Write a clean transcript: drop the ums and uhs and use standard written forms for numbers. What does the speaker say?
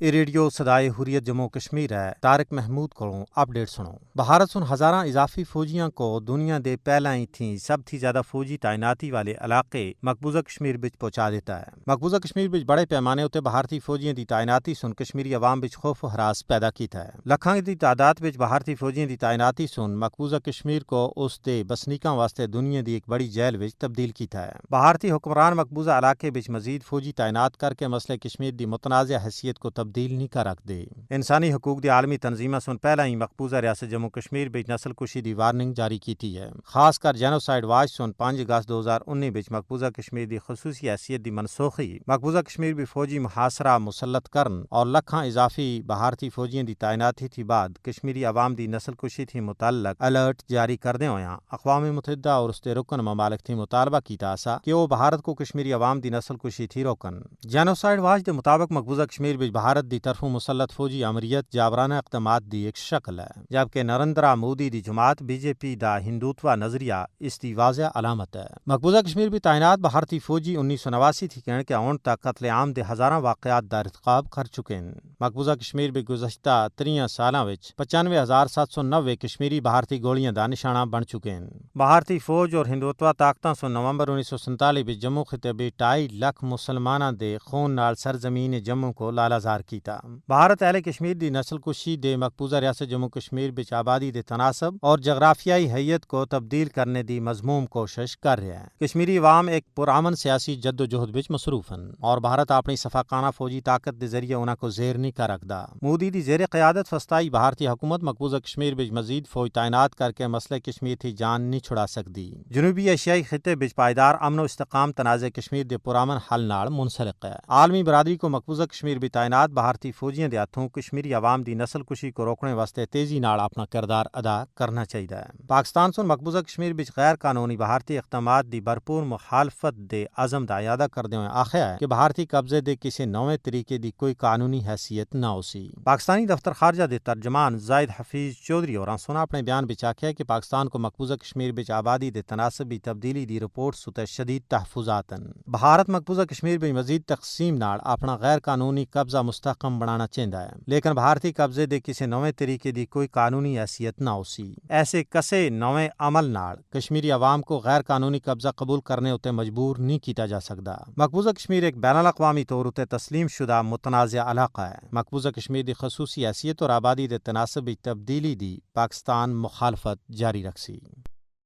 ਇਹ ਰੇਡੀਓ ਸਦਾਏ ਹੁਰੀਅਤ ਜੰਮੂ ਕਸ਼ਮੀਰ ਹੈ। ਤਾਰਿਕ महमूद ਕੋਲੋਂ ਅਪਡੇਟ ਸੁਣੋ। भारत सुन हज़ारां इजाफी फौजियों को दुनिया दे पहला ही थी सब थी ज़्यादा फौजी तैनाती वाले इलाके मकबूजा कश्मीर बिच पहुंचा देता है। मकबूजा कश्मीर बिच बड़े पैमाने उत्ते भारतीय फौजियों की तैनाती सुन कश्मीरी अवाम बिच खौफ हरास पैदा किया है। लखां की तादाद बिच भारतीय फौजियों की तैनाती सुन मकबूजा कश्मीर को उस दे बसनीकां वास्ते दुनिया की एक बड़ी जेल बिच तब्दील किया है। भारतीय हुक्मरान मकबूजा इलाके बिच मजीद फौजी तैनात करके मसले कश्मीर की मुतनाज़ हैसियत को तब्दील नहीं कर रख दे। इंसानी हकूक दी आलमी तंजीमा सुन पहला ही मकबूजा रियासत जम्मू कश्मीर बिच नस्ल कुशी की वार्निंग जारी की है। खासकर जेनोसाइड वाच सुन 5 अगस्त 2019 बिच मकबूजा कश्मीर की खसूसी हैसियत की मनसूखी, मकबूजा कश्मीर भी फौजी मुहासरा मुसलत करन और लखां इजाफी भारतीय फौजियों की तैनाती थी बाद कश्मीरी अवाम की नस्ल कुशी थी मुतल्लक अलर्ट जारी करदे होया अक़वाम मुत्तहिदा और उसके रुकन ममालिक थी मुतालबा कीता सा कि वो भारत को कश्मीरी अवाम की नस्ल कुशी थी रोकन। जेनोसाइड वाच के मुताबिक मकबूजा कश्मीर बिच भारत की तरफों मुसलत फौजी अमरीत जाबराना इक़दामात दी एक शक्ल है, जबकि नरेंद्र मोदी दी जमात बीजेपी दा हिंदुत्व नजरिया इसकी वाज़ह अलामत है। मकबूजा कश्मीर भी तैनात भारतीय फौजी 1989 थी कहने के आउन तक कत्लेआम दे हज़ारां वाक़यात दा इरतिकाब कर चुके हैं। मकबूजा कश्मीर भी गुज़श्ता 30 सालां विच 95,790 कश्मीरी भारतीय गोलियां दा निशाना बन चुके हैं। भारतीय फौज और हिंदुत्व ताकतां सो नवंबर 1947 विच जम्मू खिते भी 2.5 लाख मुसलमानां दे खून नाल सरजमीन जम्मू को लालाजार कीता। भारत अहले कश्मीर दी नस्ल कुशी दे मकबूजा रियासत जम्मू कश्मीर बिच आबादी दे तनासब और जगराफियाई हैयत को तब्दील करने दी मजमूम कोशिश कर रहा है। कश्मीरी अवाम एक पुरअमन सियासी जद्दोजहद बिच मसरूफ हैं और भारत अपनी सफाकाना फौजी ताकत के जरिए उन्हां को जेर नहीं कर रखदा। मोदी दी जेर क़यादत फस्ताई भारतीय हुकूमत मकबूजा कश्मीर बिच मजीद फौज तैनात करके मसले कश्मीर थी जान नहीं छुड़ा सकती। जनूबी एशियाई खिते बिच पायदार अमन व इस्तेकाम तनाज़े कश्मीर दे पुरअमन हल नाल मुंसलिक है। आलमी बरादरी को मकबूजा कश्मीर भी तैनात भारतीय फौजियों के हाथों कश्मीरी अवाम की नस्ल कुशी को रोकने वास्ते तेजी नाल अपना किरदार अदा करना चाहिए है। पाकिस्तान सुन मकबूजा कश्मीर बिच गैर कानूनी भारतीय इक़दामात की भरपूर मुखालफत दे अज़म का अयादा करते हुए आख्या है कि भारतीय कब्जे दे किसी नवे तरीके की कोई कानूनी हैसियत न हो सी। पाकिस्तानी दफ्तर खारजा के तर्जमान जाहिद हफीज चौधरी और सुना अपने बयान बिच आख्या कि पाकिस्तान को मकबूजा कश्मीर बिच आबादी के तनासब की तब्दीली की रिपोर्ट सुते शदीद तहफुजात हैं। भारत मकबूजा कश्मीर बिच मजीद तकसीम नाल अपना गैर कानूनी कब्जा मुस्तहकम बनाना चाहता है, लेकिन भारतीय कब्जे दे किसी नवे तरीके की कोई कानूनी हैसियत न हो सी। ऐसे कसे नवे अमल नाल कश्मीरी अवाम को गैर कानूनी कब्जा कबूल करने उत्ते मजबूर नहीं किया जा सकता। मकबूजा कश्मीर एक बैनुल अक़वामी तौर उत्ते तस्लीम शुदा मुतनाज़ा इलाका है। मकबूजा कश्मीर की खसूसी हैसियत और आबादी के तनासब तब्दीली दी पाकिस्तान मुखालफत जारी रखसी।